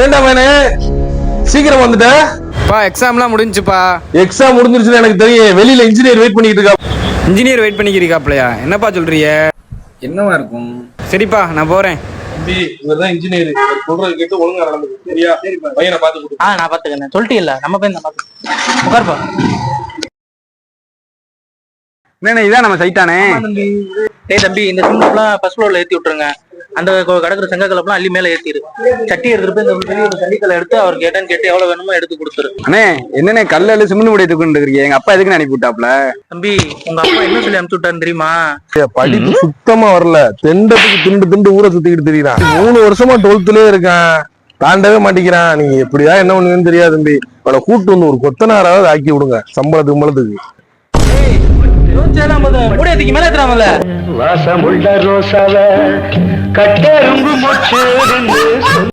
ஏண்டா வேணே சீக்கிரம் வந்துட்ட? எக்ஸாம்லாம் முடிஞ்சுப்பா. எக்ஸாம் முடிஞ்சிருச்சுன்னு எனக்கு தெரியும். வெளியில இன்ஜினியர் வெயிட் பண்ணிட்டு இருக்கா. இன்ஜினியர் வெயிட் பண்ணிக்கிறீக்காப்லையா? என்னப்பா சொல்றீங்க? என்னவா இருக்கும்? சரிப்பா, நான் போறேன். தம்பி, இவர்தான் இன்ஜினியர். சொல்றது கேட்டு ஒழுங்கா நடந்துக்கு. சரியா? பையனை பாத்து கொடு. நான் பாத்துக்கிறேன். சொல்லிட்டீல்ல, நம்ம பையன் தான் பாத்து. உட்காருப்பா. என்ன இதான் நம்ம சைட்டானே? டேய் தம்பி, இந்த சிமெண்ட்லாம் ஃபர்ஸ்ட் ஃப்ளோர்ல ஏத்தி விட்டுருங்க. அந்த கடற்கரை செங்க கலப்பெல்லாம் அள்ளி மேல ஏத்திரு. சட்டி எடுத்துட்டு இந்த பெரிய சண்டிக்கலை எடுத்து அவர் கேட்டான்னு கேட்டு எவ்வளவு வேணுமோ எடுத்து கொடுத்துரு. அண்ணே, என்னண்ணே கல்ல சிமெண்ட் முடிய தூக்கிட்டு இருக்கீங்க? எங்க அப்பா எதுக்கு அனுப்பி விட்டாப்ல? தம்பி, உங்க அப்பா என்ன சொல்லி அனுப்பிச்சு விட்டாருன்னு தெரியுமா? படிப்பு சுத்தமா வரல. திண்டத்துக்கு திண்டு ஊரை சுத்திக்கிட்டு தெரியுறான். 3 வருஷமா 12th இருக்கான். தாண்டவே மாட்டேங்கிறான். நீங்க எப்படியா என்ன பண்ணுவீங்கன்னு தெரியாது தம்பி. அவளை கூட்டு வந்து ஒரு கொத்தனாராவது ஆக்கி விடுங்க. சம்பளத்துக்கு மூடையத்துக்கு மேல ஏத்துறாங்கல்ல. வாசமுள்ள ரோசாவ கட்டெரும்பு மொச்சு